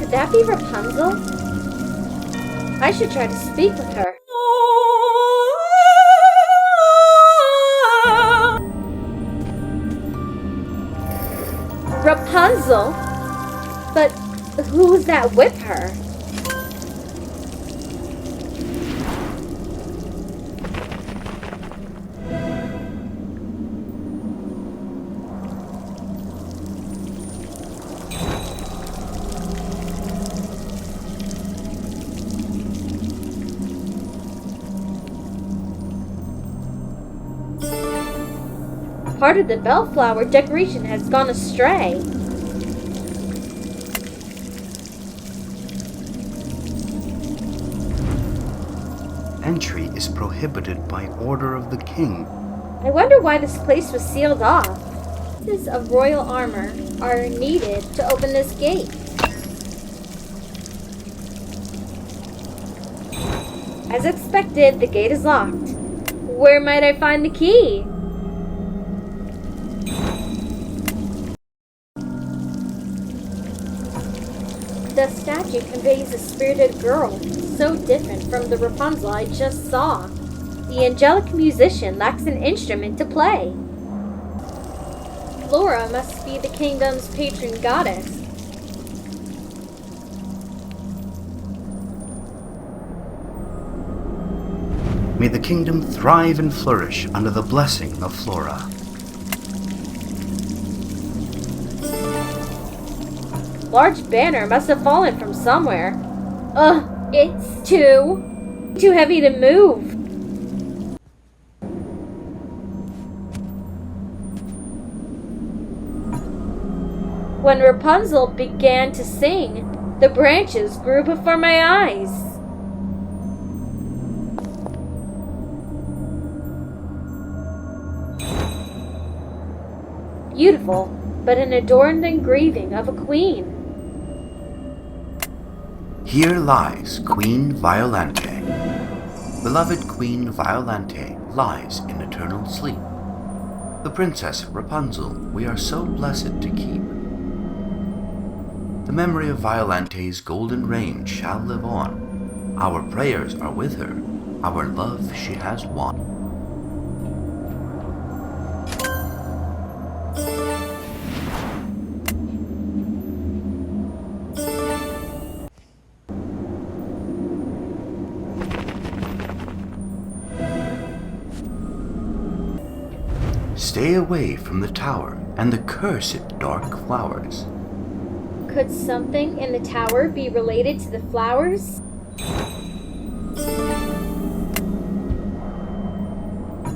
Could that be Rapunzel? I should try to speak with her. Rapunzel? But who was that with her? Part of the bellflower decoration has gone astray. Entry is prohibited by order of the king. I wonder why this place was sealed off. Pieces of royal armor are needed to open this gate. As expected, the gate is locked. Where might I find the key? The statue conveys a spirited girl, so different from the Rapunzel I just saw. The angelic musician lacks an instrument to play. Flora must be the kingdom's patron goddess. May the kingdom thrive and flourish under the blessing of Flora. Large banner must have fallen from somewhere. It's too heavy to move. When Rapunzel began to sing, the branches grew before my eyes. Beautiful, but an adorned engraving of a queen. Here lies Queen Violante. Beloved Queen Violante lies in eternal sleep. The Princess Rapunzel we are so blessed to keep. The memory of Violante's golden reign shall live on. Our prayers are with her, our love she has won. Stay away from the tower and the cursed dark flowers. Could something in the tower be related to the flowers?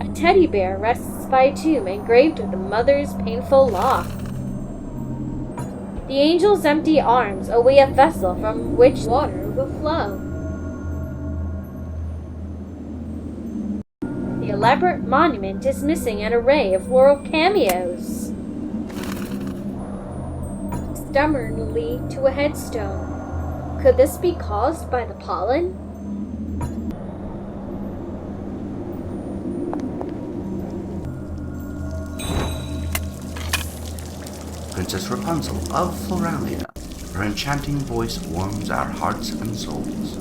A teddy bear rests by a tomb engraved with a mother's painful loss. The angel's empty arms await a vessel from which water will flow. The elaborate monument is missing an array of floral cameos. Stubbornly to a headstone. Could this be caused by the pollen? Princess Rapunzel of Floralia. Her enchanting voice warms our hearts and souls.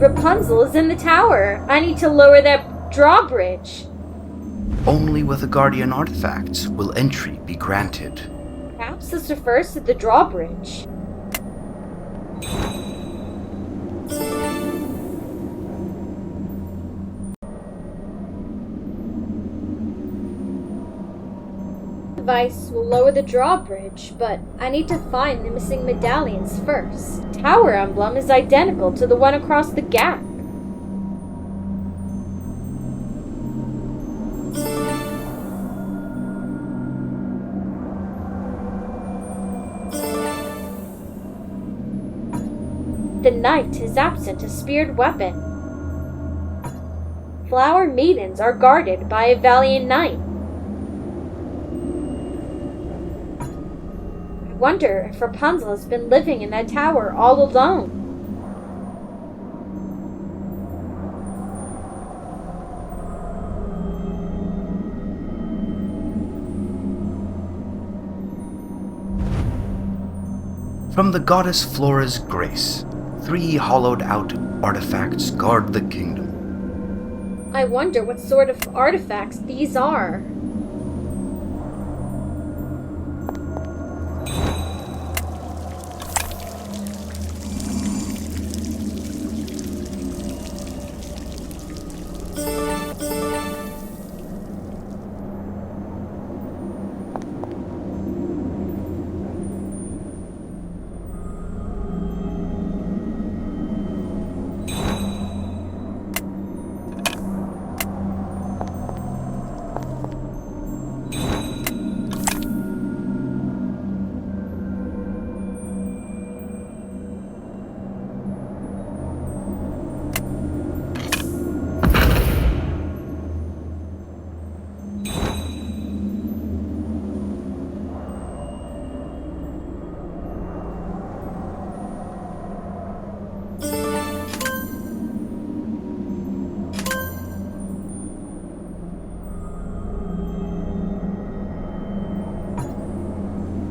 Rapunzel is in the tower. I need to lower that drawbridge. Only with the guardian artifacts will entry be granted. Perhaps this refers to the drawbridge. Device will lower the drawbridge, but I need to find the missing medallions first. Tower emblem is identical to the one across the gap. The knight is absent a speared weapon. Flower maidens are guarded by a valiant knight. I wonder if Rapunzel has been living in that tower all alone. From the goddess Flora's grace, 3 hollowed-out artifacts guard the kingdom. I wonder what sort of artifacts these are.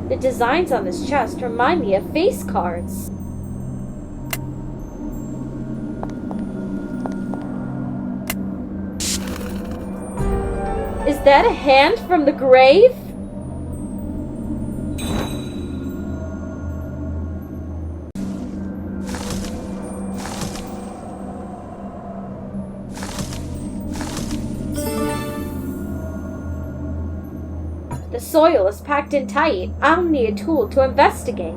The designs on this chest remind me of face cards. Is that a hand from the grave? The soil is packed in tight. I'll need a tool to investigate.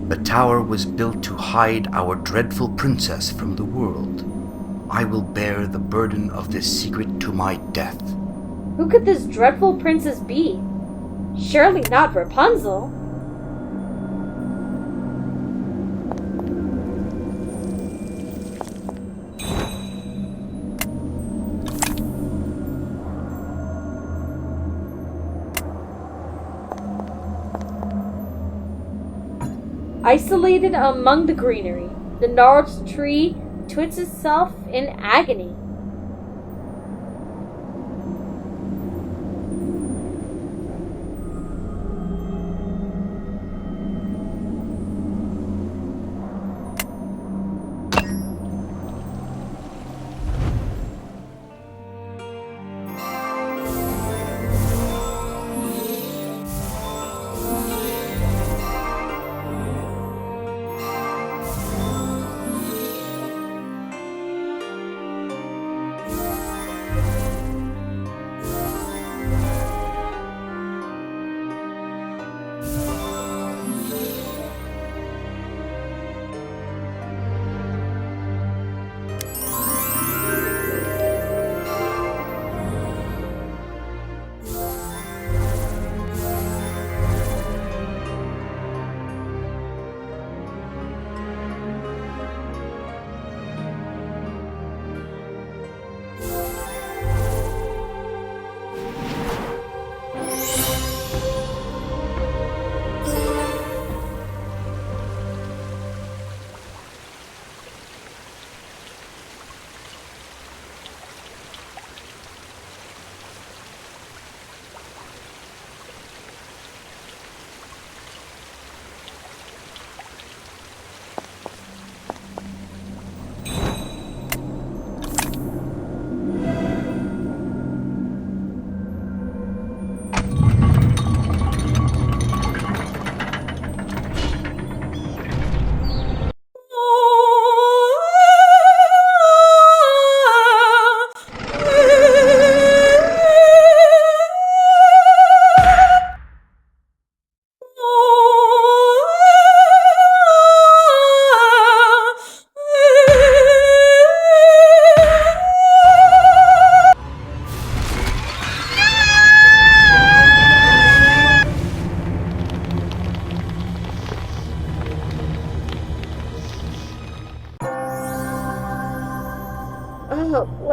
The tower was built to hide our dreadful princess from the world. I will bear the burden of this secret to my death. Who could this dreadful princess be? Surely not Rapunzel. Isolated among the greenery, the gnarled tree twists itself in agony.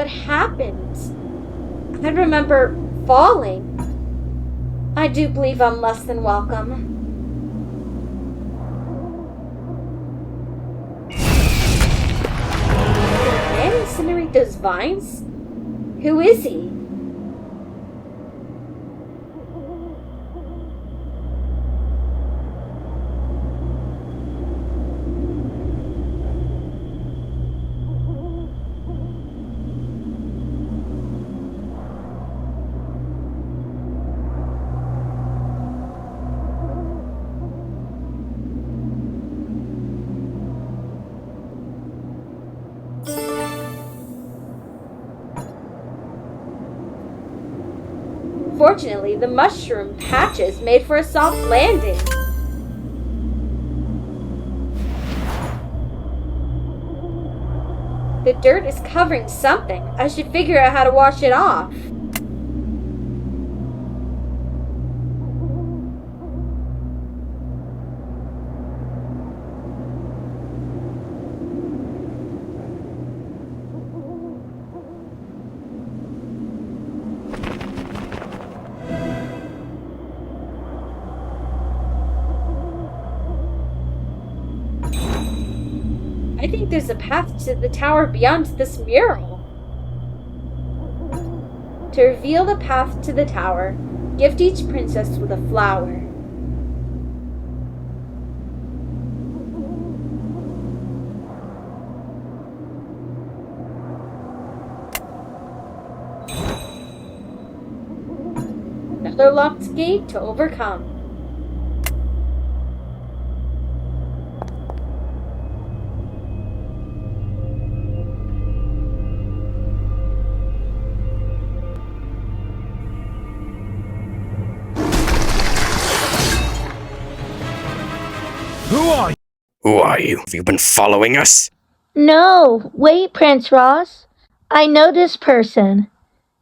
what happened? I remember falling. I do believe I'm less than welcome. Did the man incinerate those vines? Who is he? Fortunately, the mushroom patches made for a soft landing. The dirt is covering something. I should figure out how to wash it off. I think there's a path to the tower beyond this mural. To reveal the path to the tower, gift each princess with a flower. Another locked gate to overcome. Who are you? Have you been following us? No, wait, Prince Ross. I know this person.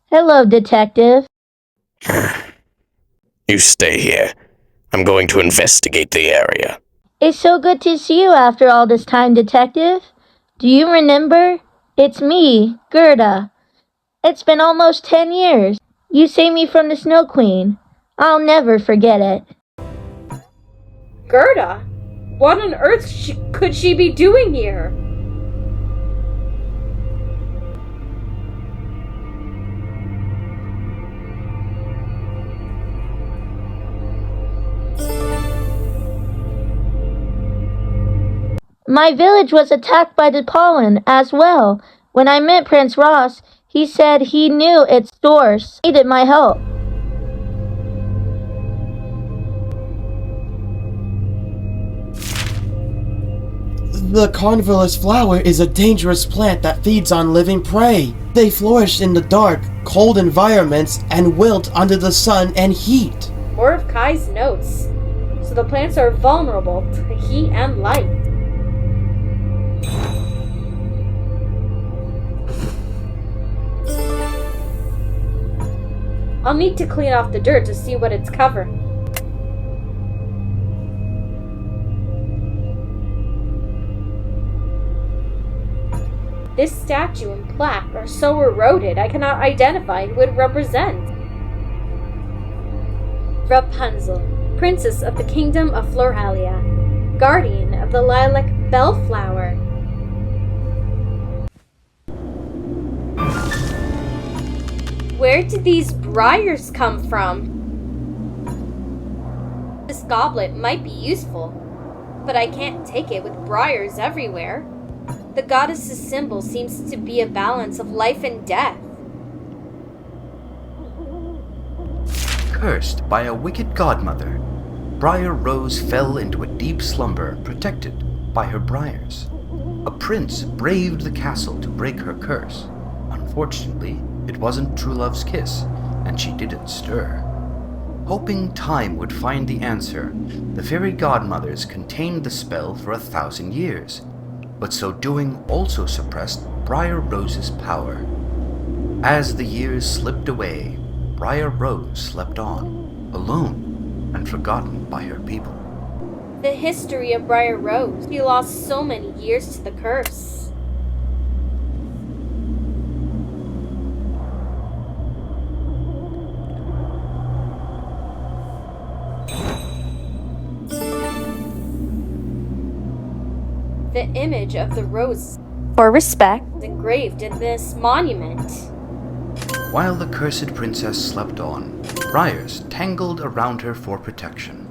Hello, detective. You stay here. I'm going to investigate the area. It's so good to see you after all this time, detective. Do you remember? It's me, Gerda. It's been almost 10 years. You saved me from the Snow Queen. I'll never forget it. Gerda? What on earth could she be doing here? My village was attacked by the pollen as well. When I met Prince Ross, he said he knew its source, needed my help. The carnivorous flower is a dangerous plant that feeds on living prey. They flourish in the dark, cold environments and wilt under the sun and heat. More of Kai's notes. So the plants are vulnerable to heat and light. I'll need to clean off the dirt to see what it's covering. This statue and plaque are so eroded I cannot identify who it represents. Rapunzel, Princess of the Kingdom of Floralia, Guardian of the Lilac Bellflower. Where did these briars come from? This goblet might be useful, but I can't take it with briars everywhere. The goddess's symbol seems to be a balance of life and death. Cursed by a wicked godmother, Briar Rose fell into a deep slumber protected by her briars. A prince braved the castle to break her curse. Unfortunately, it wasn't true love's kiss, and she didn't stir. Hoping time would find the answer, the fairy godmothers contained the spell for 1,000 years, but so doing also suppressed Briar Rose's power. As the years slipped away, Briar Rose slept on, alone and forgotten by her people. The history of Briar Rose. She lost so many years to the curse. The image of the rose for respect engraved in this monument. While the cursed princess slept on, briars tangled around her for protection.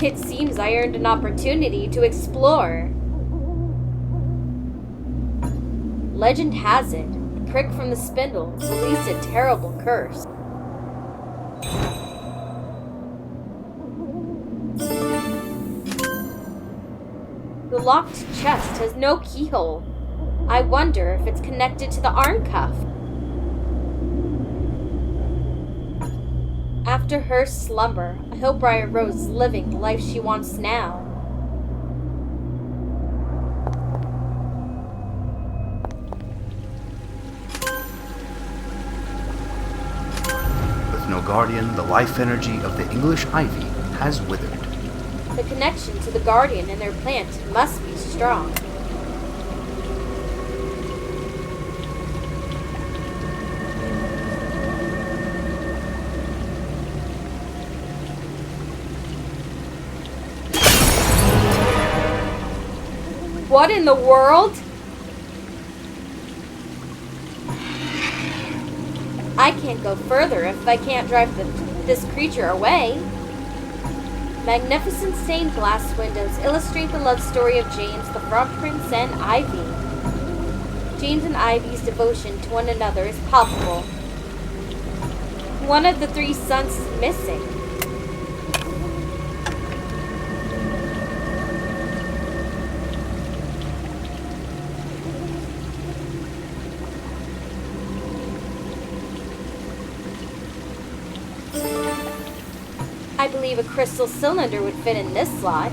It seems I earned an opportunity to explore. Legend has it, a prick from the spindle released a terrible curse. The locked chest has no keyhole. I wonder if it's connected to the arm cuff. After her slumber, I hope Briar Rose is living the life she wants now. With no guardian, the life energy of the English ivy has withered. The connection to the guardian and their plant must be strong. What in the world? I can't go further if I can't drive this creature away. Magnificent stained glass windows illustrate the love story of James, the Frog Prince, and Ivy. James and Ivy's devotion to one another is palpable. One of the three sons is missing. I believe a crystal cylinder would fit in this slot.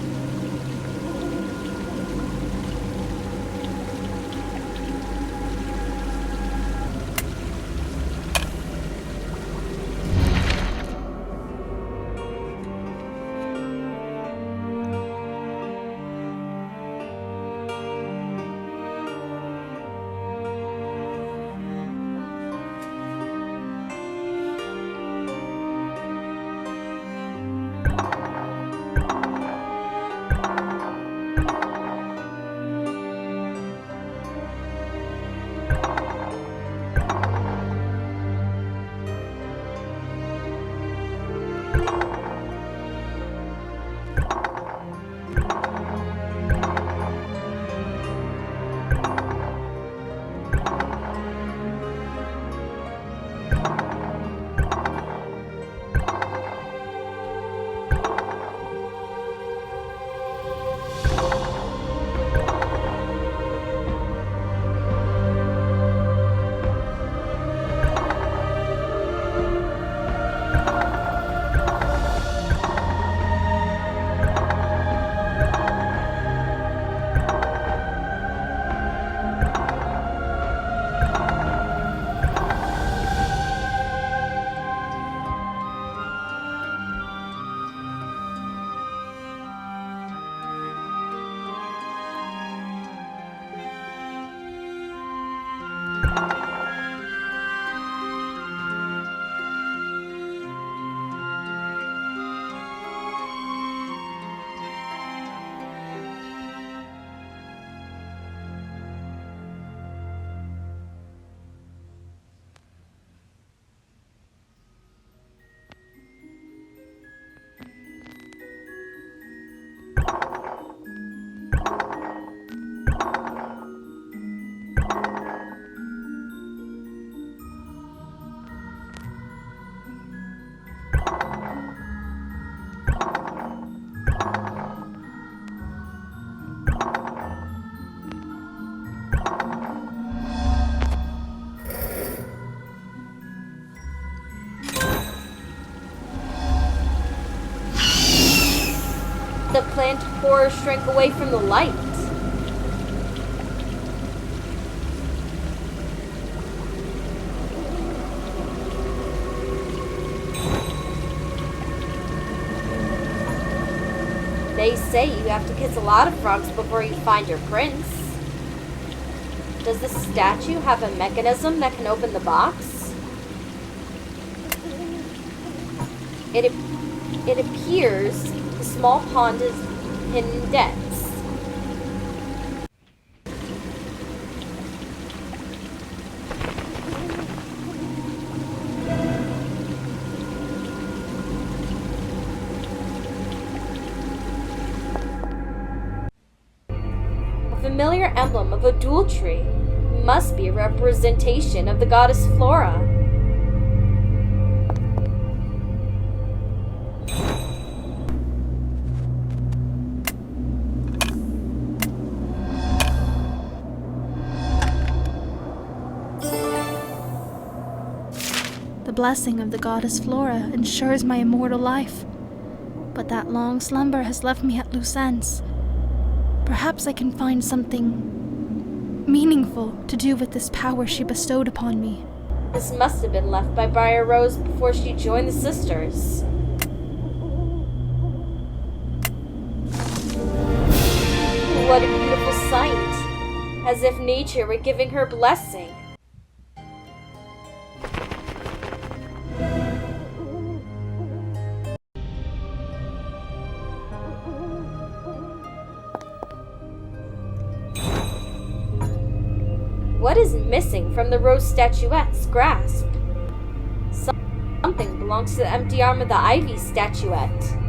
the plant horror shrink away from the light. They say you have to kiss a lot of frogs before you find your prince. Does the statue have a mechanism that can open the box? It appears the small pond is hidden in depths. A familiar emblem of a dual tree must be a representation of the goddess Flora. The blessing of the goddess Flora ensures my immortal life, but that long slumber has left me at loose ends. Perhaps I can find something meaningful to do with this power she bestowed upon me. This must have been left by Briar Rose before she joined the sisters. What a beautiful sight, as if nature were giving her blessing. What is missing from the rose statuette's grasp? Something belongs to the empty arm of the ivy statuette.